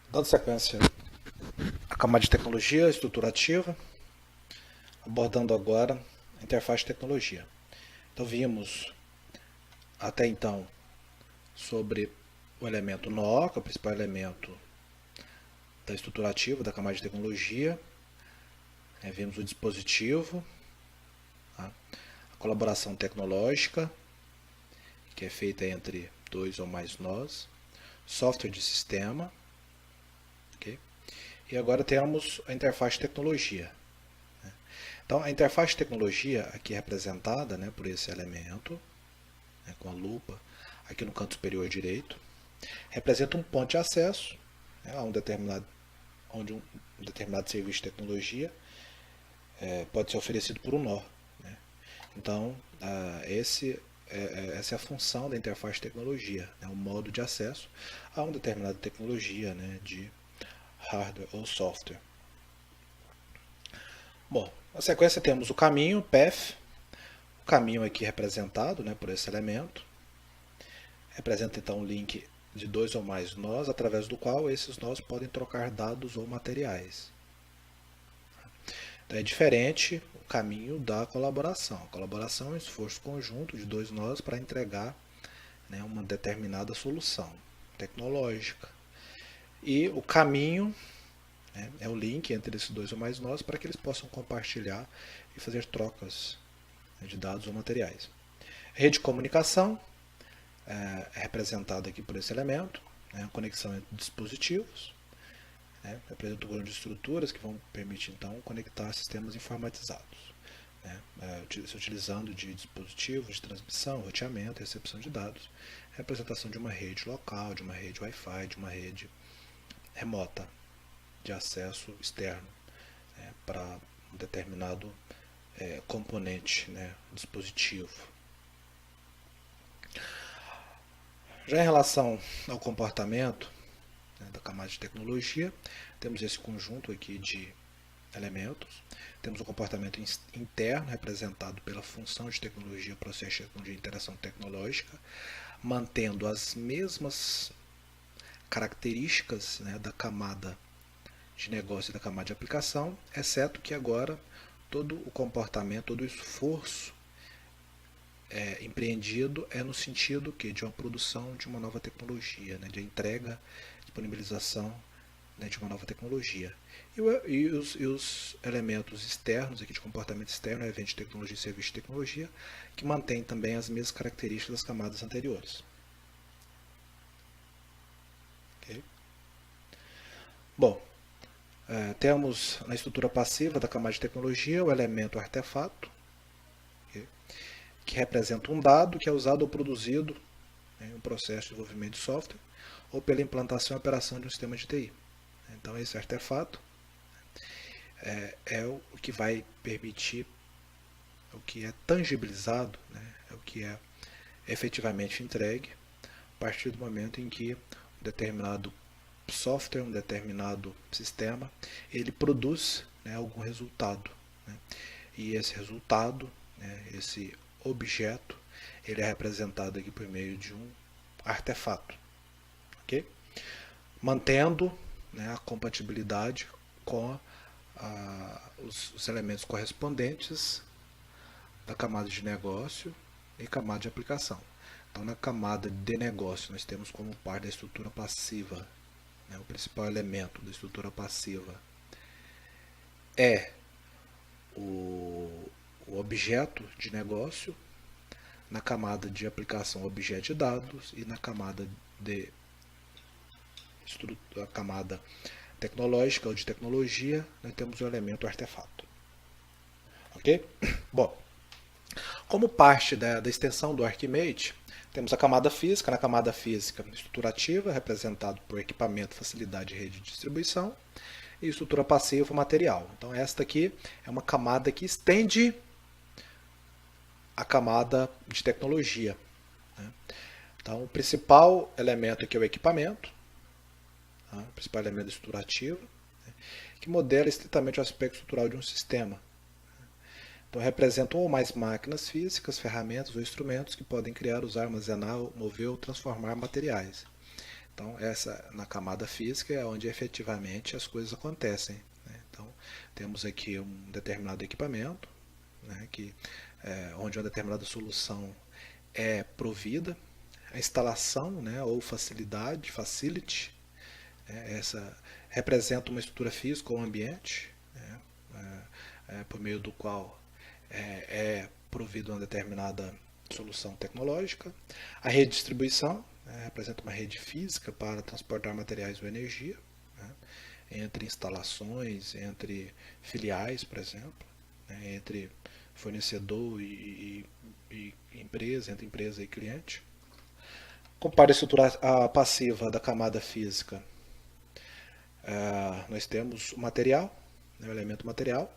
Dando sequência à camada de tecnologia estruturativa, abordando agora a interface de tecnologia. Então vimos até então sobre o elemento nó, que é o principal elemento da estruturativa da camada de tecnologia. Vimos o dispositivo, a colaboração tecnológica, que é feita entre dois ou mais nós, software de sistema, okay? E agora temos a interface de tecnologia. Então, a interface de tecnologia aqui é representada, por esse elemento, com a lupa, aqui no canto superior direito, representa um ponto de acesso, a onde um determinado serviço de tecnologia pode ser oferecido por um nó. Então, essa é a função da interface de tecnologia, um modo de acesso a uma determinada tecnologia, de hardware ou software. Bom, na sequência temos o caminho, path. O caminho aqui representado por esse elemento. Representa então um link de dois ou mais nós, através do qual esses nós podem trocar dados ou materiais. Então é diferente o caminho da colaboração. A colaboração é um esforço conjunto de dois nós para entregar uma determinada solução tecnológica. E o caminho é o link entre esses dois ou mais nós para que eles possam compartilhar e fazer trocas de dados ou materiais. A rede de comunicação é representada aqui por esse elemento, a conexão entre dispositivos, representa um conjunto de estruturas que vão permitir então conectar sistemas informatizados, se utilizando de dispositivos de transmissão, roteamento e recepção de dados, representação de uma rede local, de uma rede Wi-Fi, de uma rede remota de acesso externo para um determinado componente, dispositivo. Já em relação ao comportamento da camada de tecnologia, temos esse conjunto aqui de elementos. Temos o comportamento interno, representado pela função de tecnologia, processo de tecnologia e interação tecnológica, mantendo as mesmas características da camada de negócio e da camada de aplicação, exceto que agora todo o comportamento, todo o esforço empreendido é no sentido de uma produção de uma nova tecnologia, de entrega, disponibilização de uma nova tecnologia. E os elementos externos aqui de comportamento externo, evento de tecnologia e serviço de tecnologia, que mantém também as mesmas características das camadas anteriores. Okay? Bom, temos na estrutura passiva da camada de tecnologia o elemento artefato, que representa um dado que é usado ou produzido em um processo de desenvolvimento de software ou pela implantação e operação de um sistema de TI. Então esse artefato é o que vai permitir, o que é tangibilizado, é o que é efetivamente entregue a partir do momento em que um determinado software, um determinado sistema, ele produz algum resultado. E esse resultado, esse objeto, ele é representado aqui por meio de um artefato. Okay? Mantendo a compatibilidade com os elementos correspondentes da camada de negócio e camada de aplicação. Então, na camada de negócio, nós temos como parte da estrutura passiva, o principal elemento da estrutura passiva é o objeto de negócio, na camada de aplicação, objeto de dados, e na camada a camada tecnológica ou de tecnologia, nós temos o elemento artefato. Ok? Bom, como parte da extensão do Archimate, temos a camada física. Na camada física, estruturativa, representado por equipamento, facilidade e rede de distribuição, e estrutura passiva, material. Então esta aqui é uma camada que estende a camada de tecnologia. Então o principal elemento aqui é o equipamento, o principal elemento estruturativo, que modela estritamente o aspecto estrutural de um sistema. Então representam ou mais máquinas físicas, ferramentas ou instrumentos que podem criar, usar, armazenar, mover ou transformar materiais. Então, essa na camada física é onde efetivamente as coisas acontecem, né? Então, temos aqui um determinado equipamento, né, onde uma determinada solução é provida, a instalação, né, ou facility, né, essa representa uma estrutura física ou ambiente, né, por meio do qual é provida uma determinada solução tecnológica. A rede de distribuição, né, representa uma rede física para transportar materiais ou energia, né, entre instalações, entre filiais, por exemplo, né, entre fornecedor e empresa, entre empresa e cliente. Compare a estrutura passiva da camada física. Nós temos o material, né, o elemento material,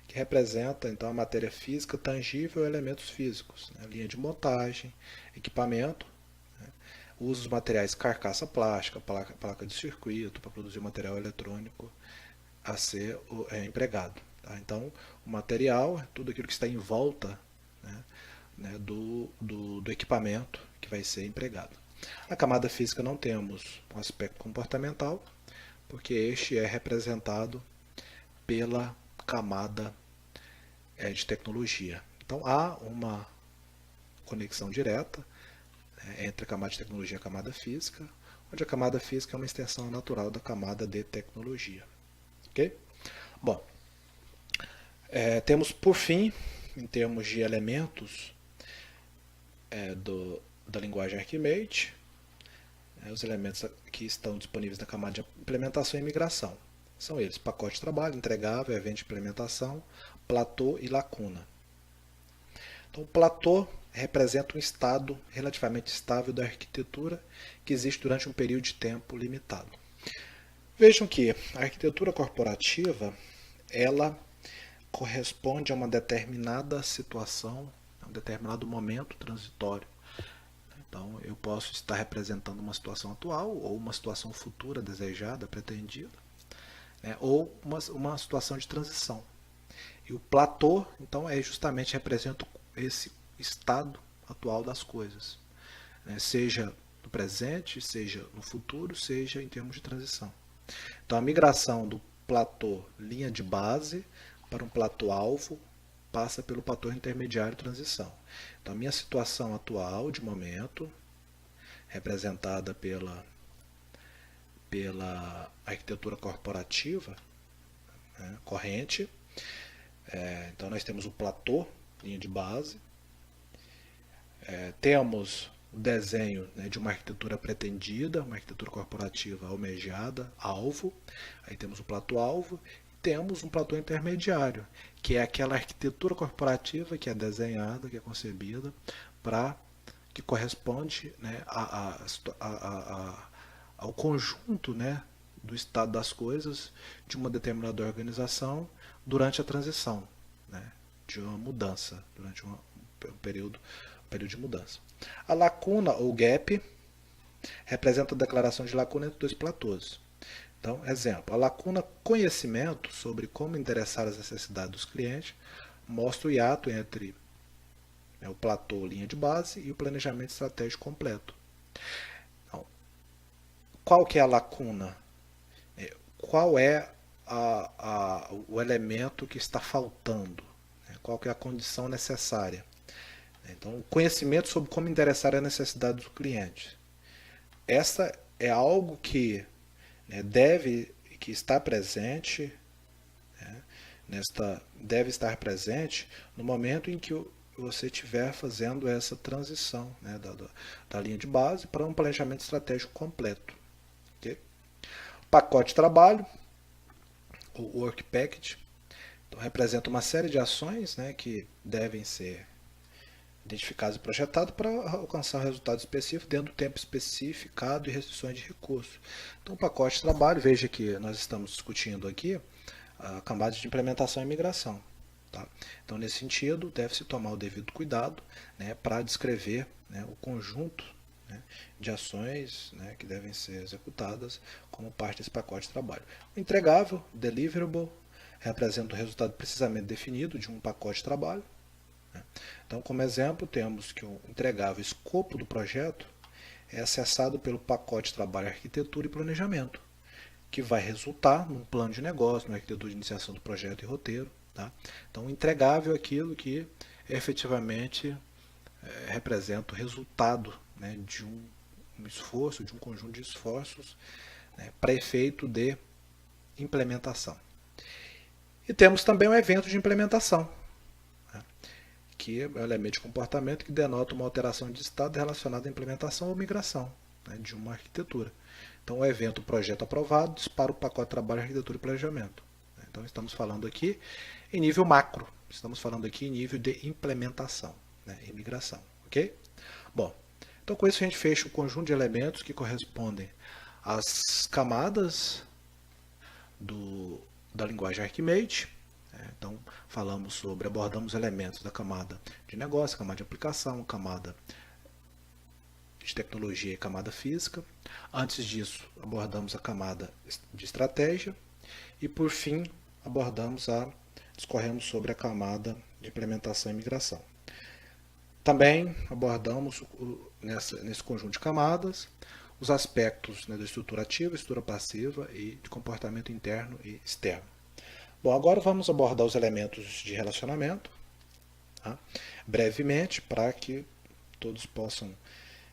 que representa então a matéria física tangível e elementos físicos, né, linha de montagem, equipamento, né, uso dos materiais carcaça plástica, placa de circuito para produzir material eletrônico a ser empregado. Tá? Então, o material é tudo aquilo que está em volta, né, do equipamento que vai ser empregado. Na camada física não temos um aspecto comportamental, porque este é representado pela camada de tecnologia. Então há uma conexão direta, né, entre a camada de tecnologia e a camada física, onde a camada física é uma extensão natural da camada de tecnologia. Ok? Bom, temos por fim, em termos de elementos da linguagem Archimate, os elementos que estão disponíveis na camada de implementação e migração. São eles: pacote de trabalho, entregável, evento de implementação, platô e lacuna. Então, o platô representa um estado relativamente estável da arquitetura que existe durante um período de tempo limitado. Vejam que a arquitetura corporativa, ela corresponde a uma determinada situação, a um determinado momento transitório. Então, eu posso estar representando uma situação atual ou uma situação futura desejada, pretendida, né, ou uma situação de transição. E o platô, então, justamente representa esse estado atual das coisas, né, seja no presente, seja no futuro, seja em termos de transição. Então, a migração do platô linha de base para um platô alvo passa pelo platô intermediário transição. Então, a minha situação atual, de momento, representada pela arquitetura corporativa, né, corrente. Então, nós temos o platô, linha de base. Temos o desenho, né, de uma arquitetura pretendida, uma arquitetura corporativa almejada, alvo. Aí temos o platô alvo. Temos um platô intermediário, que é aquela arquitetura corporativa que é desenhada, que é concebida, que corresponde, né, ao conjunto, né, do estado das coisas de uma determinada organização durante a transição, né, de uma mudança, durante um período de mudança. A lacuna ou gap representa a declaração de lacuna entre dois platôs. Então, exemplo, a lacuna conhecimento sobre como endereçar as necessidades dos clientes mostra o hiato entre, né, o platô linha de base e o planejamento estratégico completo. Então, qual que é a lacuna? Qual é o elemento que está faltando? Qual que é a condição necessária? Então, o conhecimento sobre como endereçar a necessidade do cliente. Essa é algo que, né, que está presente, né, deve estar presente no momento em que você estiver fazendo essa transição, né, da linha de base para um planejamento estratégico completo. Okay? Pacote de trabalho, o Work Package, então, representa uma série de ações, né, que devem ser identificadas e projetadas para alcançar um resultado específico dentro do tempo especificado e restrições de recursos. Então, o pacote de trabalho, veja que nós estamos discutindo aqui a camada de implementação e migração. Tá? Então, nesse sentido, deve-se tomar o devido cuidado, né, para descrever, né, o conjunto, né, de ações, né, que devem ser executadas como parte desse pacote de trabalho. O entregável, deliverable, representa o resultado precisamente definido de um pacote de trabalho. Então, como exemplo, temos que o entregável escopo do projeto é acessado pelo pacote Trabalho, Arquitetura e Planejamento, que vai resultar num plano de negócio, numa arquitetura de iniciação do projeto e roteiro. Tá? Então, entregável é aquilo que efetivamente representa o resultado, né, de um esforço, de um conjunto de esforços, né, para efeito de implementação. E temos também um evento de implementação, né, que é o elemento de comportamento que denota uma alteração de estado relacionada à implementação ou migração, né, de uma arquitetura. Então, o evento projeto aprovado dispara o pacote de trabalho, arquitetura e planejamento. Então, estamos falando aqui em nível macro, estamos falando aqui em nível de implementação, né, e migração, ok? Bom, então com isso a gente fecha o conjunto de elementos que correspondem às camadas da linguagem Archimate. Então abordamos elementos da camada de negócio, camada de aplicação, camada de tecnologia e camada física. Antes disso, abordamos a camada de estratégia e, por fim, discorremos sobre a camada de implementação e migração. Também abordamos nesse conjunto de camadas os aspectos, né, da estrutura ativa, estrutura passiva e de comportamento interno e externo. Bom, agora vamos abordar os elementos de relacionamento, tá? Brevemente, para que todos possam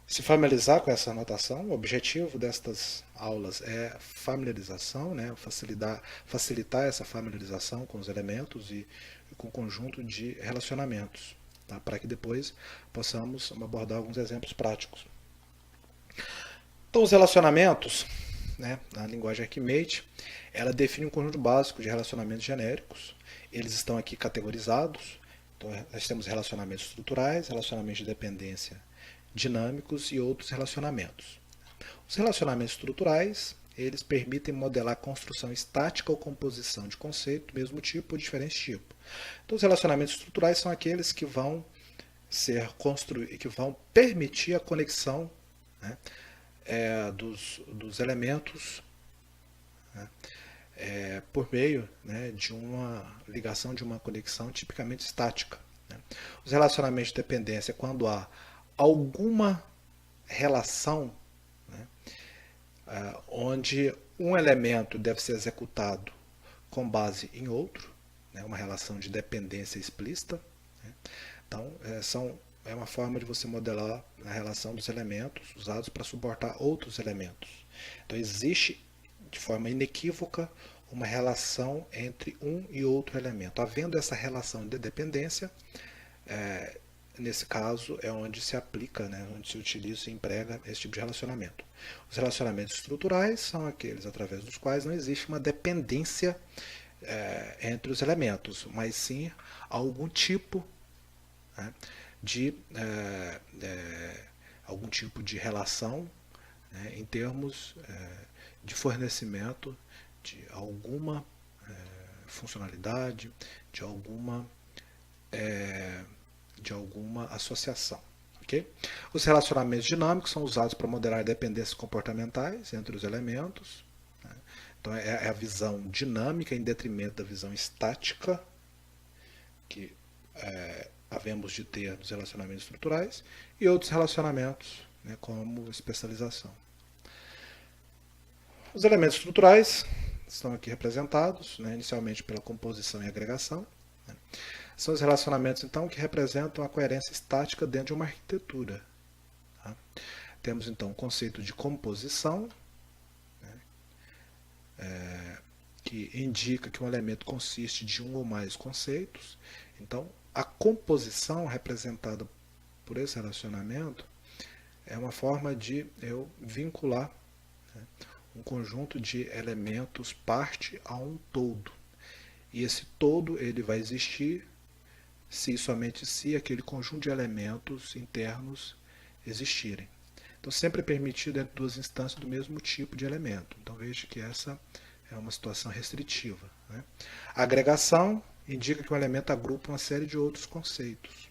se familiarizar com essa anotação. O objetivo destas aulas é familiarização, né? Facilitar essa familiarização com os elementos e com o conjunto de relacionamentos, tá? Para que depois possamos abordar alguns exemplos práticos. Então, os relacionamentos, né, na linguagem Archimate, ela define um conjunto básico de relacionamentos genéricos. Eles estão aqui categorizados. Então, nós temos relacionamentos estruturais, relacionamentos de dependência dinâmicos e outros relacionamentos. Os relacionamentos estruturais, eles permitem modelar a construção estática ou composição de conceito do mesmo tipo ou diferente tipo. Então, os relacionamentos estruturais são aqueles que vão ser construídos, que vão permitir a conexão, né, dos elementos, né, por meio, né, de uma ligação, de uma conexão tipicamente estática. Né. Os relacionamentos de dependência, quando há alguma relação, né, onde um elemento deve ser executado com base em outro, né, uma relação de dependência explícita. Né. Então, é uma forma de você modelar a relação dos elementos usados para suportar outros elementos. Então, existe de forma inequívoca uma relação entre um e outro elemento. Havendo essa relação de dependência, nesse caso é onde se aplica, né, onde se utiliza e emprega esse tipo de relacionamento. Os relacionamentos estruturais são aqueles através dos quais não existe uma dependência entre os elementos, mas sim algum tipo, né, algum tipo de relação, né, em termos de fornecimento de alguma funcionalidade, de alguma associação. Okay? Os relacionamentos dinâmicos são usados para modelar dependências comportamentais entre os elementos. Né? Então é a visão dinâmica em detrimento da visão estática que havemos de ter nos relacionamentos estruturais, e outros relacionamentos, né, como especialização. Os elementos estruturais estão aqui representados, né, inicialmente pela composição e agregação. Né. São os relacionamentos, então, que representam a coerência estática dentro de uma arquitetura. Tá? Temos, então, o conceito de composição, né, que indica que um elemento consiste de um ou mais conceitos. Então, a composição representada por esse relacionamento é uma forma de eu vincular, né, um conjunto de elementos parte a um todo. E esse todo ele vai existir se e somente se aquele conjunto de elementos internos existirem. Então, sempre é permitido entre duas instâncias do mesmo tipo de elemento. Então, veja que essa é uma situação restritiva. Né? A agregação indica que um elemento agrupa uma série de outros conceitos.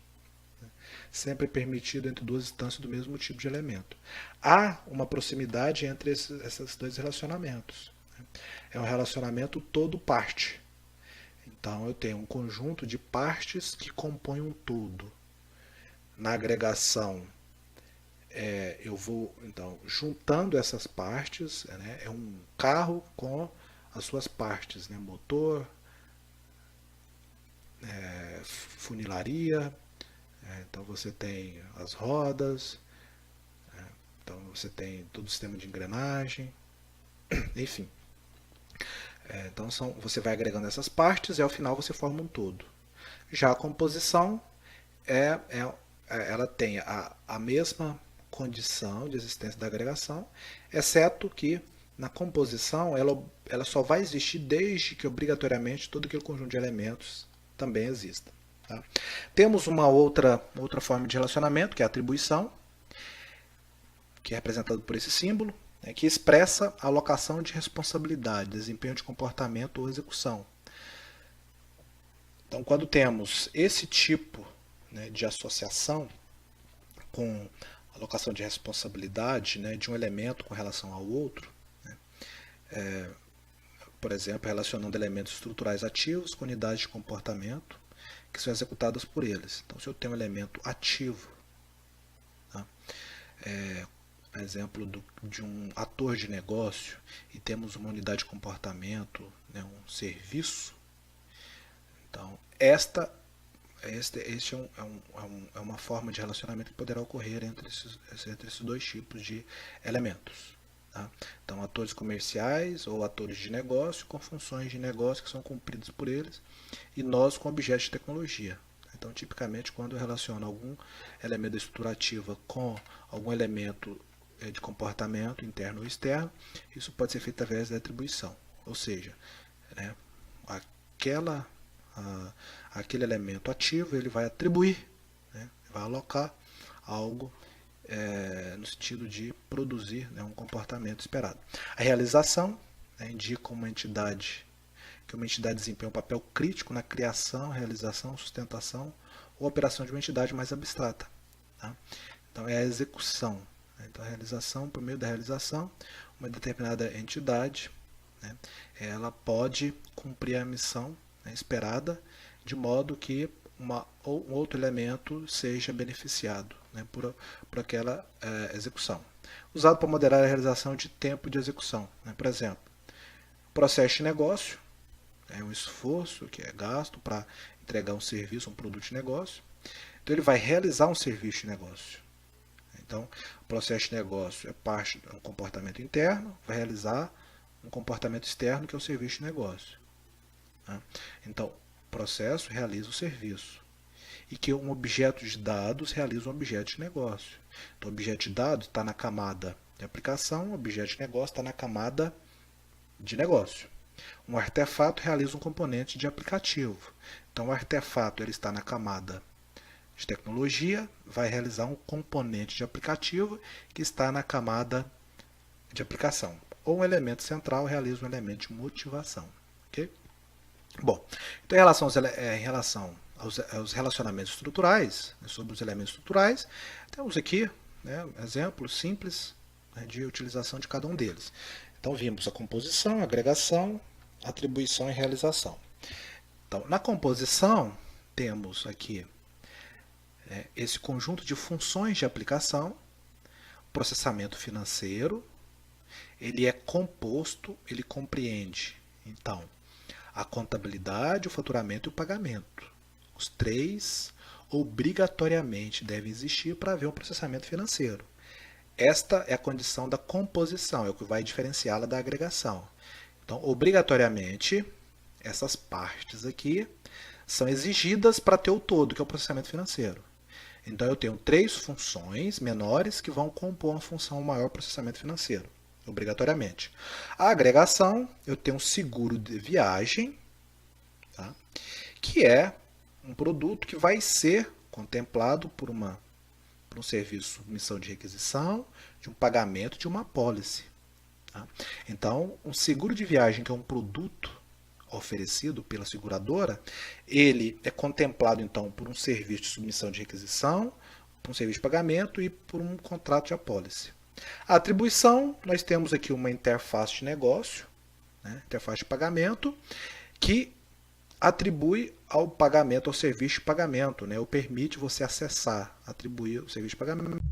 Né? Sempre é permitido entre duas instâncias do mesmo tipo de elemento. Há uma proximidade entre esses dois relacionamentos. Né? É um relacionamento todo-parte. Então, eu tenho um conjunto de partes que compõem um todo. Na agregação, eu vou, então, juntando essas partes, né, é um carro com as suas partes, né, motor, funilaria, então você tem as rodas, então você tem todo o sistema de engrenagem, enfim. Então você vai agregando essas partes e ao final você forma um todo. Já a composição ela tem a mesma condição de existência da agregação, exceto que na composição ela só vai existir desde que obrigatoriamente todo aquele conjunto de elementos também exista. Tá? Temos uma outra forma de relacionamento, que é a atribuição, que é representado por esse símbolo, né, que expressa a alocação de responsabilidade, desempenho de comportamento ou execução. Então, quando temos esse tipo, né, de associação com alocação de responsabilidade, né, de um elemento com relação ao outro, né, por exemplo, relacionando elementos estruturais ativos com unidades de comportamento que são executadas por eles. Então, se eu tenho um elemento ativo, tá, exemplo de um ator de negócio e temos uma unidade de comportamento, né, um serviço, então este é uma forma de relacionamento que poderá ocorrer entre esses dois tipos de elementos. Tá? Então, atores comerciais ou atores de negócio com funções de negócio que são cumpridas por eles e nós com objetos de tecnologia. Então, tipicamente, quando eu relaciono algum elemento da estrutura ativa com algum elemento de comportamento interno ou externo, isso pode ser feito através da atribuição. Ou seja, né, aquele elemento ativo ele vai atribuir, né, vai alocar algo no sentido de produzir, né, um comportamento esperado. A realização, né, indica que uma entidade desempenha um papel crítico na criação, realização, sustentação ou operação de uma entidade mais abstrata. Tá? Então é a execução. Né? Então a realização, por meio da realização, uma determinada entidade, né, ela pode cumprir a missão, né, esperada, de modo que um outro elemento seja beneficiado, né, por aquela execução. Usado para moderar a realização de tempo de execução. Né? Por exemplo, processo de negócio é um esforço que é gasto para entregar um serviço, um produto de negócio. Então ele vai realizar um serviço de negócio. Então, o processo de negócio é parte de um comportamento interno, vai realizar um comportamento externo que é o serviço de negócio. Então, o processo realiza o serviço. E que um objeto de dados realiza um objeto de negócio. Então, o objeto de dados está na camada de aplicação, o objeto de negócio está na camada de negócio. Um artefato realiza um componente de aplicativo. Então, o artefato ele está na camada de tecnologia, vai realizar um componente de aplicativo que está na camada de aplicação. Ou um elemento central realiza um elemento de motivação. Okay? Bom, então em relação aos relacionamentos estruturais, né, sobre os elementos estruturais, temos aqui, né, exemplos simples, né, de utilização de cada um deles. Então vimos a composição, a agregação, atribuição e realização. Então, na composição, temos aqui esse conjunto de funções de aplicação, processamento financeiro, ele é composto, ele compreende, então, a contabilidade, o faturamento e o pagamento. Os três obrigatoriamente devem existir para haver um processamento financeiro. Esta é a condição da composição, é o que vai diferenciá-la da agregação. Então, obrigatoriamente, essas partes aqui são exigidas para ter o todo, que é o processamento financeiro. Então, eu tenho três funções menores que vão compor uma função maior processamento financeiro, obrigatoriamente. A agregação, eu tenho um seguro de viagem, tá? Que é um produto que vai ser contemplado por um serviço de submissão de requisição, de um pagamento, de uma apólice. Tá? Então, um seguro de viagem, que é um produto oferecido pela seguradora, ele é contemplado então por um serviço de submissão de requisição, por um serviço de pagamento e por um contrato de apólice. A atribuição, nós temos aqui uma interface de negócio, né, interface de pagamento, que atribui ao pagamento, ao serviço de pagamento, né, ou permite você acessar, atribuir o serviço de pagamento